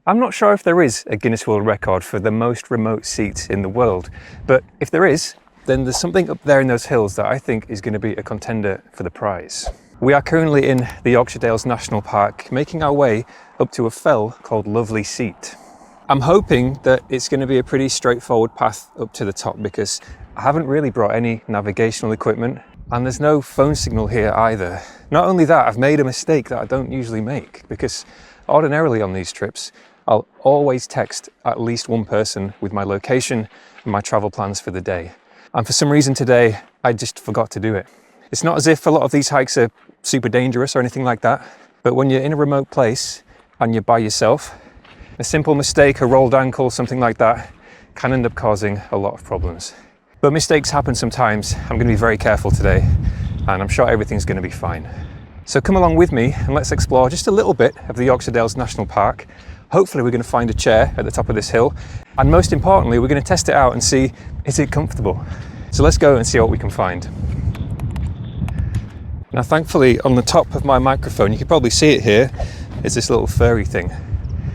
I'm not sure if there is a Guinness World Record for the most remote seat in the world, but if there is, then there's something up there in those hills that I think is going to be a contender for the prize. We are currently in the Yorkshire Dales National Park, making our way up to a fell called Lovely Seat. I'm hoping that it's going to be a pretty straightforward path up to the top because I haven't really brought any navigational equipment and there's no phone signal here either. Not only that, I've made a mistake that I don't usually make because ordinarily on these trips, I'll always text at least one person with my location and my travel plans for the day. And for some reason today, I just forgot to do it. It's not as if a lot of these hikes are super dangerous or anything like that, but when you're in a remote place and you're by yourself, a simple mistake, a rolled ankle, something like that, can end up causing a lot of problems. But mistakes happen sometimes. I'm going to be very careful today, and I'm sure everything's going to be fine. So come along with me and let's explore just a little bit of the Yorkshire Dales National Park. Hopefully we're going to find a chair at the top of this hill, and most importantly, we're going to test it out and see, is it comfortable? So let's go and see what we can find. Now thankfully on the top of my microphone, you can probably see it here, is this little furry thing.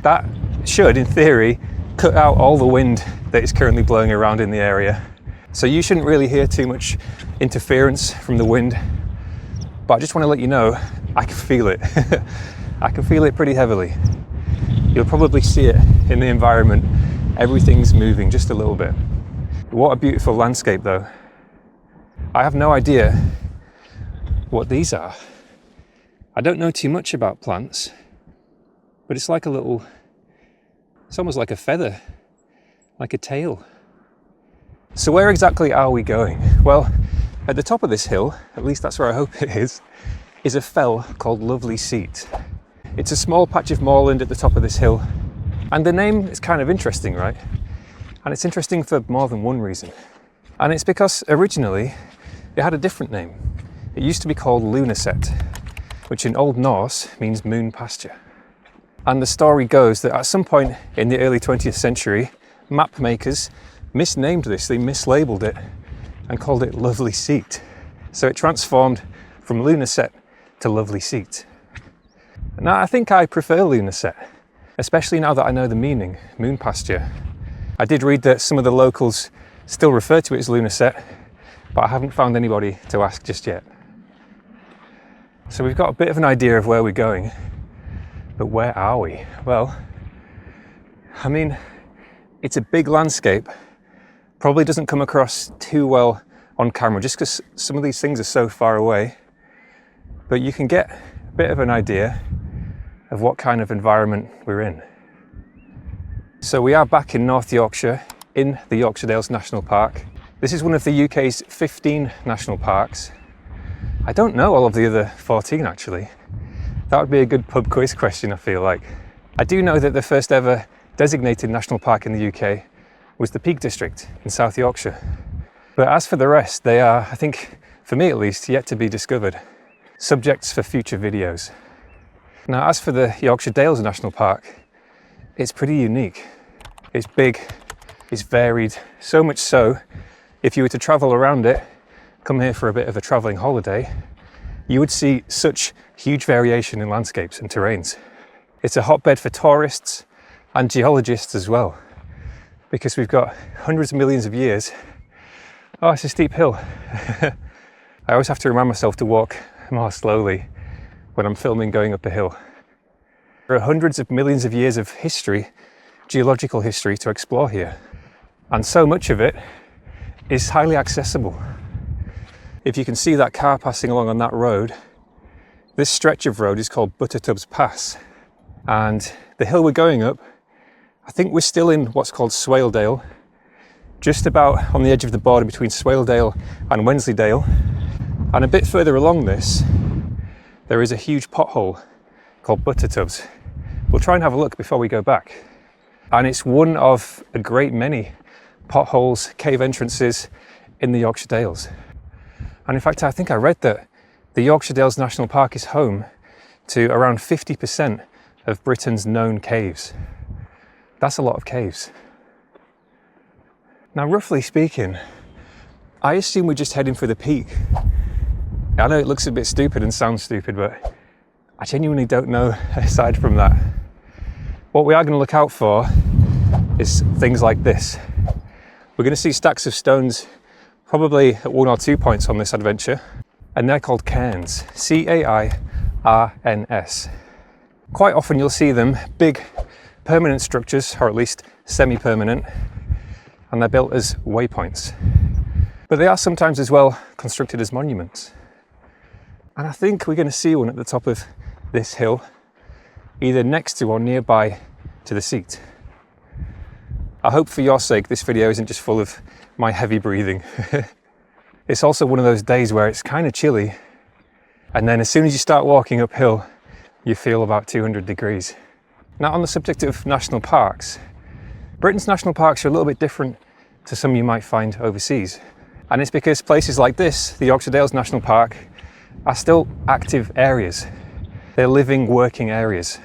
That should, in theory, cut out all the wind that is currently blowing around in the area. So you shouldn't really hear too much interference from the wind, but I just want to let you know, I can feel it. I can feel it pretty heavily. You'll probably see it in the environment. Everything's moving just a little bit. What a beautiful landscape though. I have no idea what these are. I don't know too much about plants, but it's like a little, it's almost like a feather, like a tail. So where exactly are we going? Well, at the top of this hill, at least that's where I hope it is a fell called Lovely Seat. It's a small patch of moorland at the top of this hill, and the name is kind of interesting, right? And it's interesting for more than one reason. And it's because originally it had a different name. It used to be called Lunacet, which in Old Norse means moon pasture. And the story goes that at some point in the early 20th century, map makers misnamed this, they mislabeled it and called it Lovely Seat. So it transformed from Lunacet to Lovely Seat. Now I think I prefer Lunacet, especially now that I know the meaning, moon pasture. I did read that some of the locals still refer to it as Lunacet, but I haven't found anybody to ask just yet. So we've got a bit of an idea of where we're going, but where are we? Well, I mean, it's a big landscape. Probably doesn't come across too well on camera just because some of these things are so far away, but you can get a bit of an idea of what kind of environment we're in. So we are back in North Yorkshire in the Yorkshire Dales National Park. This is one of the UK's 15 national parks. I don't know all of the other 14 actually. That would be a good pub quiz question, I feel like. I do know that the first ever designated national park in the UK was the Peak District in South Yorkshire. But as for the rest, they are, I think, for me at least, yet to be discovered. Subjects for future videos. Now, as for the Yorkshire Dales National Park, it's pretty unique. It's big, it's varied, so much so, if you were to travel around it, come here for a bit of a travelling holiday, you would see such huge variation in landscapes and terrains. It's a hotbed for tourists and geologists as well, because we've got hundreds of millions of years. Oh, it's a steep hill. I always have to remind myself to walk more slowly when I'm filming going up a hill. There are hundreds of millions of years of history, geological history to explore here. And so much of it is highly accessible. If you can see that car passing along on that road, this stretch of road is called Buttertubs Pass. And the hill we're going up, I think we're still in what's called Swaledale, just about on the edge of the border between Swaledale and Wensleydale. And a bit further along this, there is a huge pothole called Buttertubs. We'll try and have a look before we go back. And it's one of a great many potholes, cave entrances in the Yorkshire Dales. And in fact, I think I read that the Yorkshire Dales National Park is home to around 50% of Britain's known caves. That's a lot of caves. Now, roughly speaking, I assume we're just heading for the peak. I know it looks a bit stupid and sounds stupid, but I genuinely don't know aside from that. What we are going to look out for is things like this. We're going to see stacks of stones probably at 1 or 2 points on this adventure, and they're called cairns, C-A-I-R-N-S. Quite often you'll see them big permanent structures, or at least semi-permanent, and they're built as waypoints. But they are sometimes as well constructed as monuments. And I think we're going to see one at the top of this hill, either next to or nearby to the seat. I hope for your sake this video isn't just full of my heavy breathing. It's also one of those days where it's kind of chilly, and then as soon as you start walking uphill, you feel about 200 degrees. Now, on the subject of national parks, Britain's national parks are a little bit different to some you might find overseas. And it's because places like this, the Yorkshire Dales National Park, are still active areas. They're living, working areas.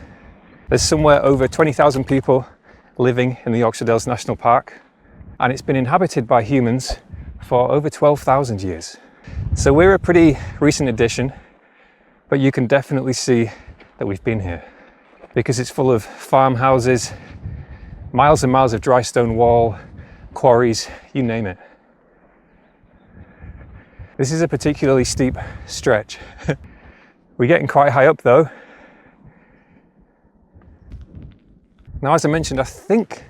There's somewhere over 20,000 people living in the Yorkshire Dales National Park, and it's been inhabited by humans for over 12,000 years. So we're a pretty recent addition, but you can definitely see that we've been here, because it's full of farmhouses, miles and miles of dry stone wall, quarries, you name it. This is a particularly steep stretch. We're getting quite high up though. Now, as I mentioned, I think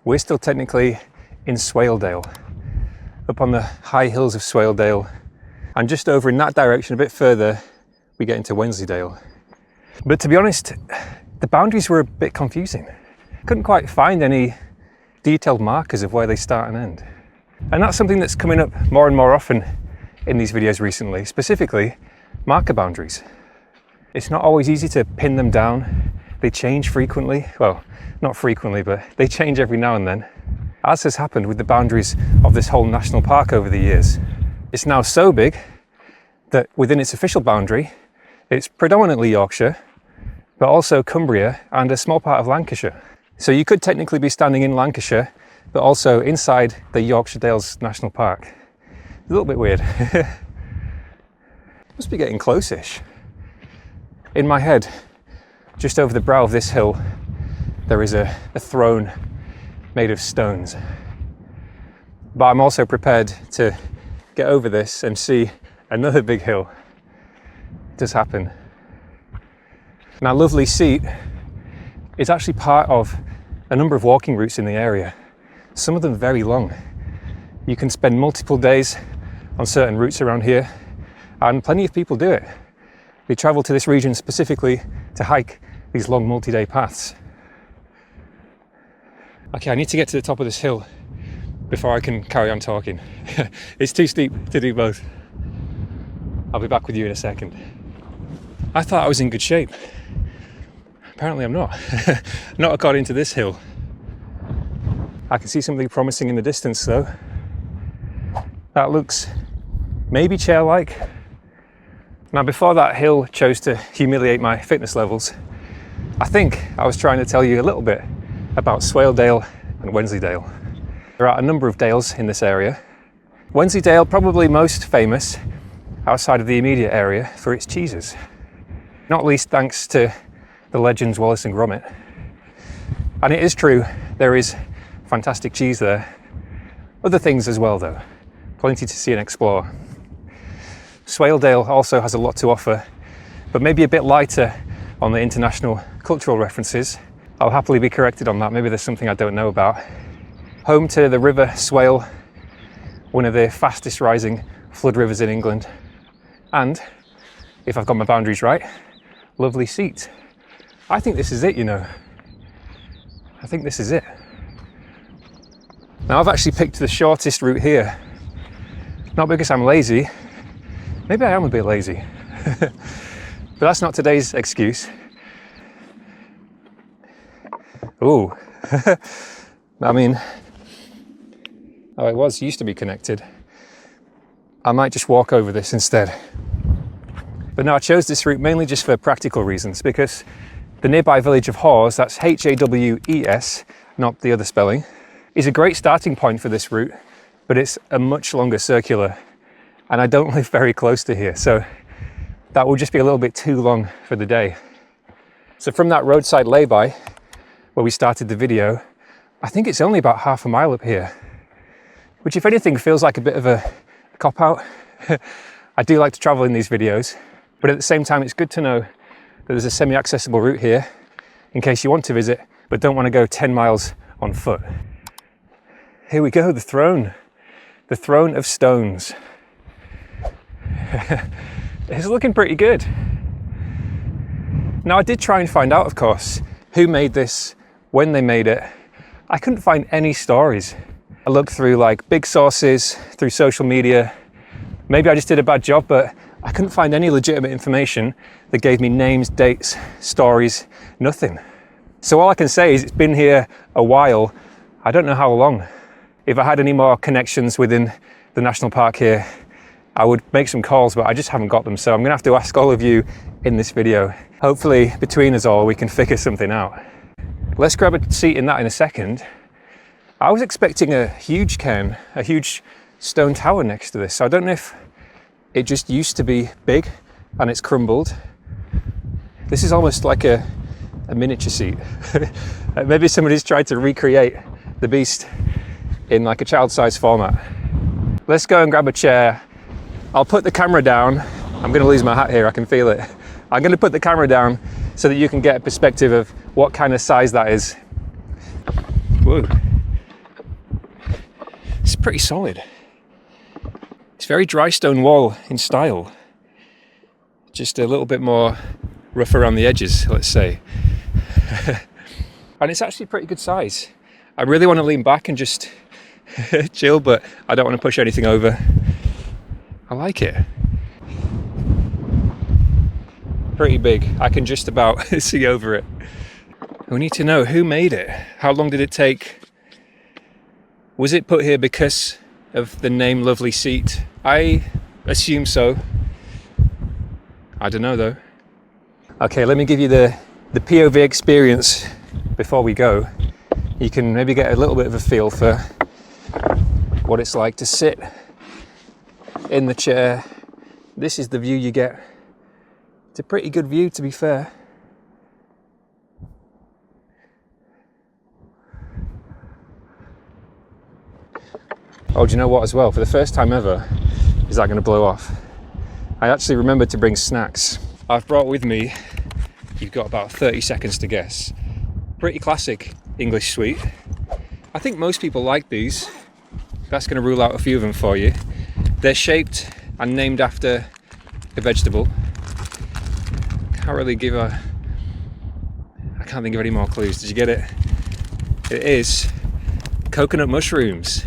we're still technically in Swaledale, up on the high hills of Swaledale, and just over in that direction, a bit further, we get into Wensleydale. But to be honest, the boundaries were a bit confusing. Couldn't quite find any detailed markers of where they start and end. And that's something that's coming up more and more often in these videos recently, specifically marker boundaries. It's not always easy to pin them down. They change frequently. Well, not frequently, but they change every now and then, as has happened with the boundaries of this whole national park over the years. It's now so big that within its official boundary, it's predominantly Yorkshire, but also Cumbria and a small part of Lancashire. So you could technically be standing in Lancashire, but also inside the Yorkshire Dales National Park. A little bit weird. Must be getting close-ish. In my head, just over the brow of this hill, there is a throne made of stones. But I'm also prepared to get over this and see another big hill. It does happen. Now, Lovely Seat is actually part of a number of walking routes in the area, some of them very long. You can spend multiple days on certain routes around here, and plenty of people do it. They travel to this region specifically to hike these long multi-day paths. Okay, I need to get to the top of this hill before I can carry on talking. It's too steep to do both. I'll be back with you in a second. I thought I was in good shape. Apparently I'm not. Not according to this hill. I can see something promising in the distance though. That looks maybe chair-like. Now, before that hill chose to humiliate my fitness levels, I think I was trying to tell you a little bit about Swaledale and Wensleydale. There are a number of dales in this area. Wensleydale probably most famous outside of the immediate area for its cheeses, not least thanks to the legends Wallace and Gromit. And it is true, there is fantastic cheese there. Other things as well though, plenty to see and explore. Swaledale also has a lot to offer, but maybe a bit lighter on the international cultural references. I'll happily be corrected on that, maybe there's something I don't know about. Home to the River Swale, one of the fastest rising flood rivers in England. And, if I've got my boundaries right, Lovely Seat. I think this is it, you know. I think this is it. Now, I've actually picked the shortest route here. Not because I'm lazy. Maybe I am a bit lazy. But that's not today's excuse. Ooh. I mean, oh, it used to be connected. I might just walk over this instead. But no, I chose this route mainly just for practical reasons, because the nearby village of Hawes, that's H-A-W-E-S, not the other spelling, is a great starting point for this route, but it's a much longer circular, and I don't live very close to here, so that will just be a little bit too long for the day. So from that roadside lay-by, where we started the video, I think it's only about half a mile up here, which if anything feels like a bit of a cop-out. I do like to travel in these videos, but at the same time it's good to know that there's a semi-accessible route here in case you want to visit but don't want to go 10 miles on foot. Here we go, the throne of stones. It's looking pretty good. Now I did try and find out, of course, who made this, when they made it. I couldn't find any stories. I looked through like big sources, through social media. Maybe I just did a bad job, but I couldn't find any legitimate information that gave me names, dates, stories, nothing. So all I can say is it's been here a while. I don't know how long. If I had any more connections within the national park here, I would make some calls, but I just haven't got them. So I'm gonna have to ask all of you in this video. Hopefully between us all, we can figure something out. Let's grab a seat in that in a second. I was expecting a huge cairn, a huge stone tower next to this. So I don't know if it just used to be big and it's crumbled. This is almost like a miniature seat. Maybe somebody's tried to recreate the beast in like a child-sized format. Let's go and grab a chair. I'll put the camera down. I'm gonna lose my hat here, I can feel it. I'm gonna put the camera down so that you can get a perspective of what kind of size that is. Whoa. It's pretty solid. It's very dry stone wall in style. Just a little bit more rough around the edges, let's say. And it's actually pretty good size. I really want to lean back and just chill, but I don't want to push anything over. I like it. Pretty big. I can just about see over it. We need to know who made it. How long did it take? Was it put here because of the name Lovely Seat? I assume so. I don't know though. Okay, let me give you the POV experience before we go. You can maybe get a little bit of a feel for what it's like to sit in the chair. This is the view you get. It's a pretty good view, to be fair. Oh, do you know what as well? For the first time ever, is that going to blow off? I actually remembered to bring snacks. I've brought with me, you've got about 30 seconds to guess, pretty classic English sweet. I think most people like these. That's going to rule out a few of them for you. They're shaped and named after a vegetable. I can't think of any more clues. Did you get it? It is coconut mushrooms.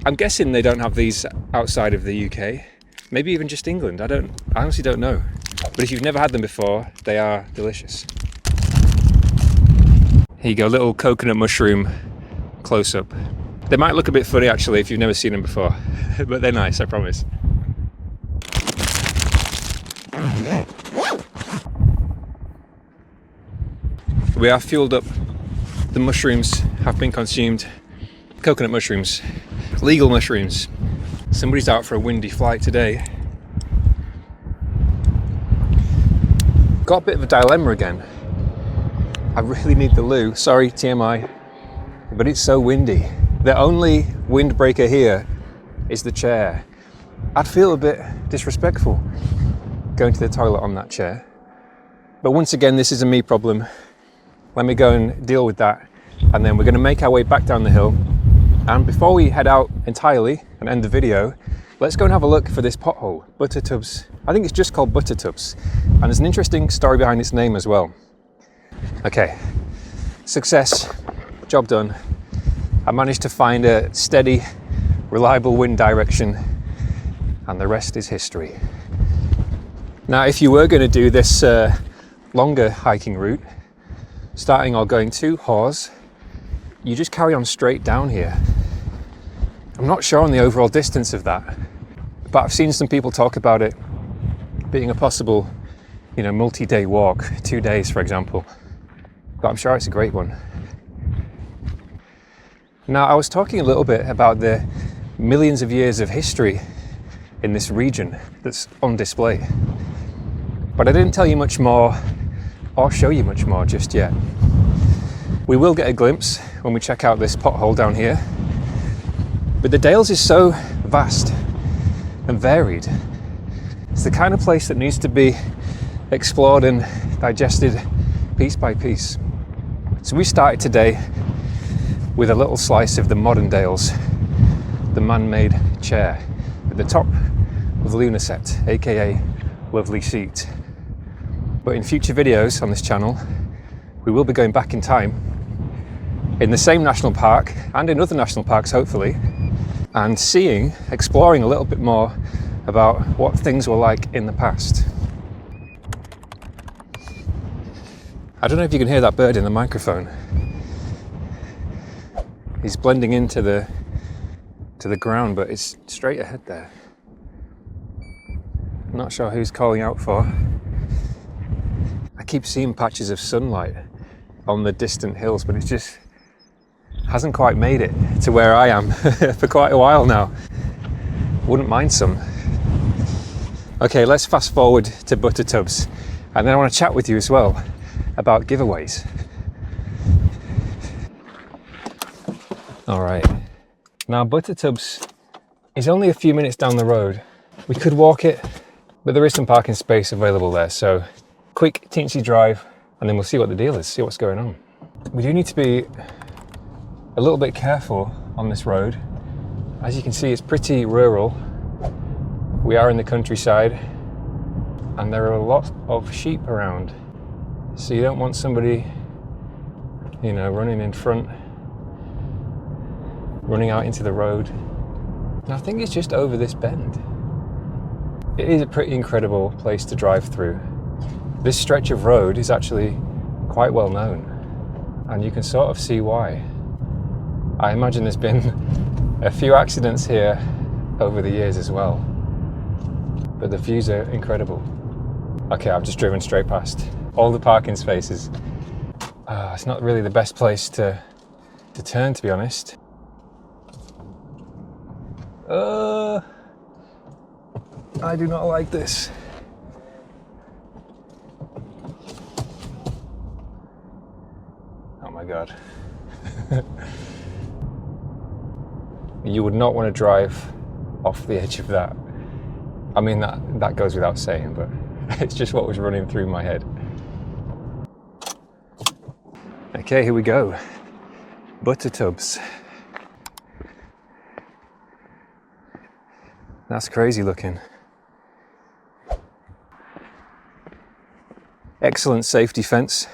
I'm guessing they don't have these outside of the UK. Maybe even just England. I honestly don't know. But if you've never had them before, they are delicious. Here you go, little coconut mushroom close-up. They might look a bit funny actually if you've never seen them before, but they're nice, I promise. We are fueled up. The mushrooms have been consumed. Coconut mushrooms. Legal mushrooms. Somebody's out for a windy flight today. Got a bit of a dilemma again. I really need the loo. Sorry, TMI. But it's so windy. The only windbreaker here is the chair. I'd feel a bit disrespectful going to the toilet on that chair. But once again, this is a me problem. Let me go and deal with that. And then we're going to make our way back down the hill. And before we head out entirely and end the video, let's go and have a look for this pothole, Buttertubs. I think it's just called Buttertubs. And there's an interesting story behind its name as well. Okay, success, job done. I managed to find a steady, reliable wind direction, and the rest is history. Now, if you were going to do this longer hiking route, starting or going to Hawes, you just carry on straight down here. I'm not sure on the overall distance of that, but I've seen some people talk about it being a possible, multi-day walk, 2 days, for example. But I'm sure it's a great one. Now, I was talking a little bit about the millions of years of history in this region that's on display. But I didn't tell you much more or show you much more just yet. We will get a glimpse when we check out this pothole down here. But the Dales is so vast and varied. It's the kind of place that needs to be explored and digested piece by piece. So we started today with a little slice of the modern Dales, the man-made chair at the top of the Lunacet, aka lovely seat. But in future videos on this channel, we will be going back in time in the same national park and in other national parks hopefully, and exploring a little bit more about what things were like in the past. I don't know if you can hear that bird in the microphone. He's blending into the ground, but it's straight ahead there. Not sure who's calling out for. I keep seeing patches of sunlight on the distant hills, but it just hasn't quite made it to where I am for quite a while now. Wouldn't mind some. Okay, let's fast forward to Buttertubs, and then I want to chat with you as well about giveaways. All right, now Buttertubs is only a few minutes down the road. We could walk it, but there is some parking space available there, so quick teensy drive, and then we'll see what the deal is, see what's going on. We do need to be a little bit careful on this road. As you can see, it's pretty rural. We are in the countryside, and there are a lot of sheep around. So you don't want somebody, you know, running in front, running out into the road. And I think it's just over this bend. It is a pretty incredible place to drive through. This stretch of road is actually quite well known, and you can sort of see why. I imagine there's been a few accidents here over the years as well, but the views are incredible. Okay, I've just driven straight past all the parking spaces. It's not really the best place to turn, to be honest. I do not like this. Oh my God. You would not want to drive off the edge of that. I mean, that goes without saying, but it's just what was running through my head. Okay, here we go. Buttertubs. That's crazy looking. Excellent safety fence.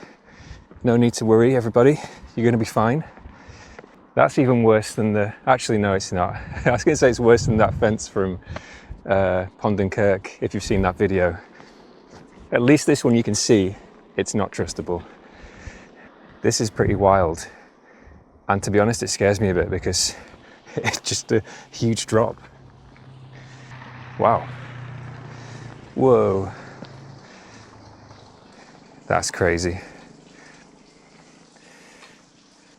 No need to worry, everybody. You're going to be fine. That's even worse than the... Actually, no, it's not. I was going to say it's worse than that fence from Pond and Kirk, if you've seen that video. At least this one you can see it's not trustable. This is pretty wild. And to be honest, it scares me a bit because it's just a huge drop. Wow. Whoa. That's crazy.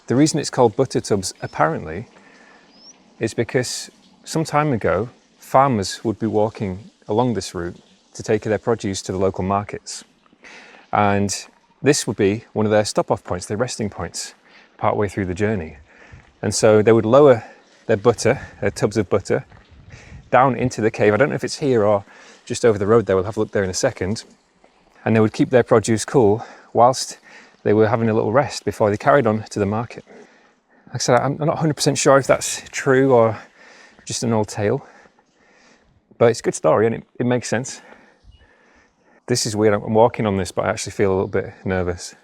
The reason it's called Buttertubs, apparently, is because some time ago, farmers would be walking along this route to take their produce to the local markets. And this would be one of their stop-off points, their resting points, partway through the journey. And so they would lower their butter, their tubs of butter, down into the cave. I don't know if it's here or just over the road there, we'll have a look there in a second. And they would keep their produce cool whilst they were having a little rest before they carried on to the market. Like I said, I'm not 100% sure if that's true or just an old tale, but it's a good story and it makes sense. This is weird, I'm walking on this, but I actually feel a little bit nervous.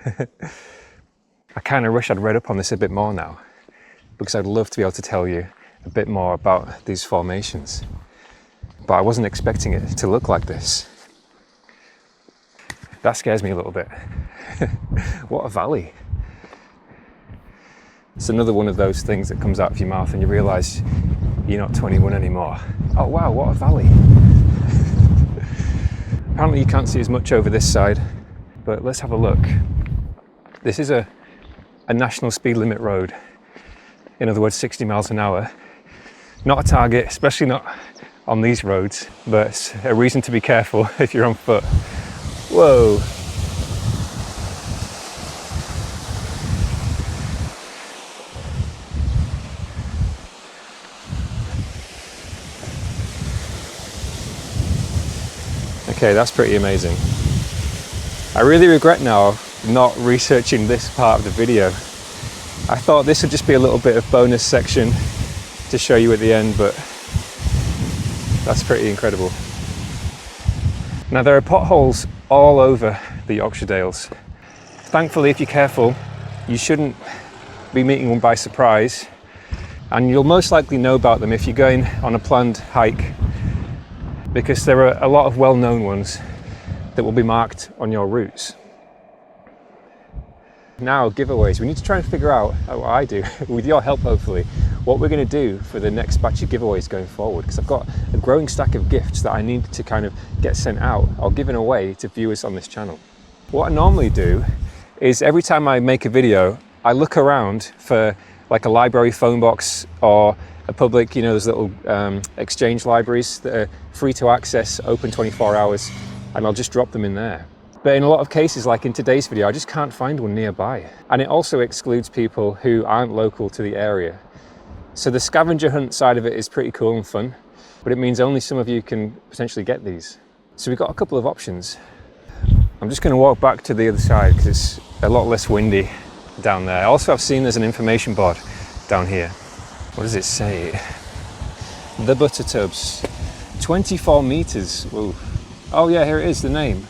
I kind of wish I'd read up on this a bit more now, because I'd love to be able to tell you a bit more about these formations, but I wasn't expecting it to look like this. That scares me a little bit. What a valley. It's another one of those things that comes out of your mouth and you realise you're not 21 anymore. Oh wow, what a valley. Apparently you can't see as much over this side, but let's have a look. This is a national speed limit road. In other words, 60 miles an hour. Not a target, especially not on these roads, but it's a reason to be careful if you're on foot. Whoa. Okay, that's pretty amazing. I really regret now not researching this part of the video. I thought this would just be a little bit of bonus section to show you at the end, but that's pretty incredible. Now there are potholes all over the Yorkshire Dales. Thankfully, if you're careful, you shouldn't be meeting one by surprise, and you'll most likely know about them if you're going on a planned hike, because there are a lot of well-known ones that will be marked on your routes. Now, giveaways. We need to try and figure out, what I do, with your help hopefully, what we're going to do for the next batch of giveaways going forward, because I've got a growing stack of gifts that I need to kind of get sent out or given away to viewers on this channel. What I normally do is every time I make a video, I look around for like a library phone box or a public, you know, those little exchange libraries that are free to access, open 24 hours, and I'll just drop them in there. But in a lot of cases, like in today's video, I just can't find one nearby. And it also excludes people who aren't local to the area. So the scavenger hunt side of it is pretty cool and fun, but it means only some of you can potentially get these. So we've got a couple of options. I'm just going to walk back to the other side because it's a lot less windy down there. Also, I've seen there's an information board down here. What does it say? The Buttertubs, 24 meters. Whoa. Oh yeah, here it is, the name.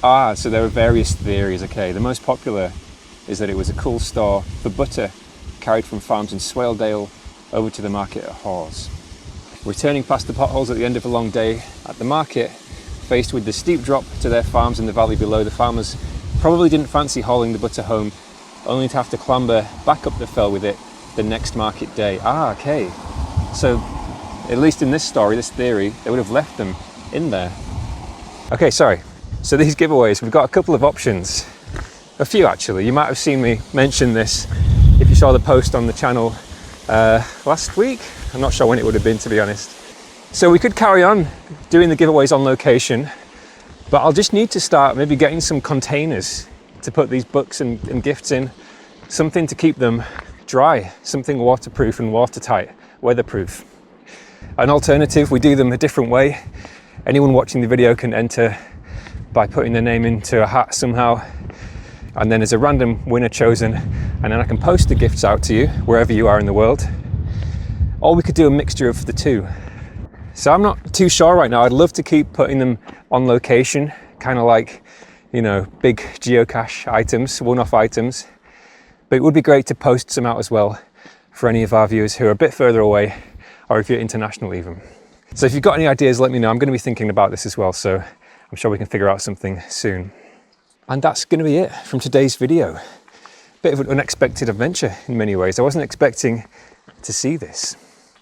Ah, so there are various theories. Okay, the most popular is that it was a cool store for butter carried from farms in Swaledale over to the market at Hawes. Returning past the potholes at the end of a long day at the market, faced with the steep drop to their farms in the valley below, the farmers probably didn't fancy hauling the butter home, only to have to clamber back up the fell with it the next market day. Ah, okay. So, at least in this story, this theory, they would have left them in there. Okay, sorry. So these giveaways, we've got a couple of options. A few actually. You might have seen me mention this if you saw the post on the channel last week. I'm not sure when it would have been, to be honest. So we could carry on doing the giveaways on location, but I'll just need to start maybe getting some containers to put these books and gifts in. Something to keep them dry, something waterproof and watertight, weatherproof. An alternative, we do them a different way. Anyone watching the video can enter by putting their name into a hat somehow, and then there's a random winner chosen, and then I can post the gifts out to you wherever you are in the world. Or we could do a mixture of the two. So I'm not too sure right now. I'd love to keep putting them on location, kind of like, you know, big geocache items, one-off items. But it would be great to post some out as well for any of our viewers who are a bit further away, or if you're international even. So if you've got any ideas, let me know. I'm going to be thinking about this as well, so I'm sure we can figure out something soon. And that's going to be it from today's video. Bit of an unexpected adventure in many ways. I wasn't expecting to see this.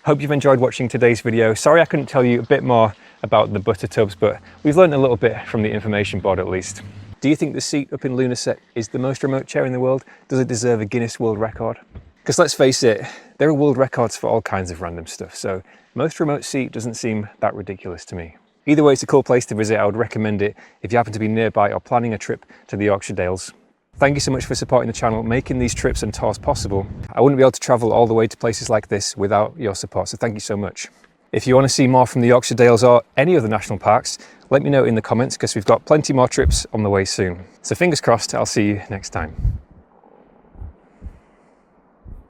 Hope you've enjoyed watching today's video. Sorry I couldn't tell you a bit more about the Buttertubs, but we've learned a little bit from the information board at least. Do you think the seat up in Lunacet is the most remote chair in the world? Does it deserve a Guinness World Record? Because let's face it, there are world records for all kinds of random stuff, so most remote seat doesn't seem that ridiculous to me. Either way, it's a cool place to visit. I would recommend it if you happen to be nearby or planning a trip to the Yorkshire Dales. Thank you so much for supporting the channel, making these trips and tours possible. I wouldn't be able to travel all the way to places like this without your support, so thank you so much. If you want to see more from the Yorkshire Dales or any other national parks, let me know in the comments because we've got plenty more trips on the way soon. So fingers crossed, I'll see you next time.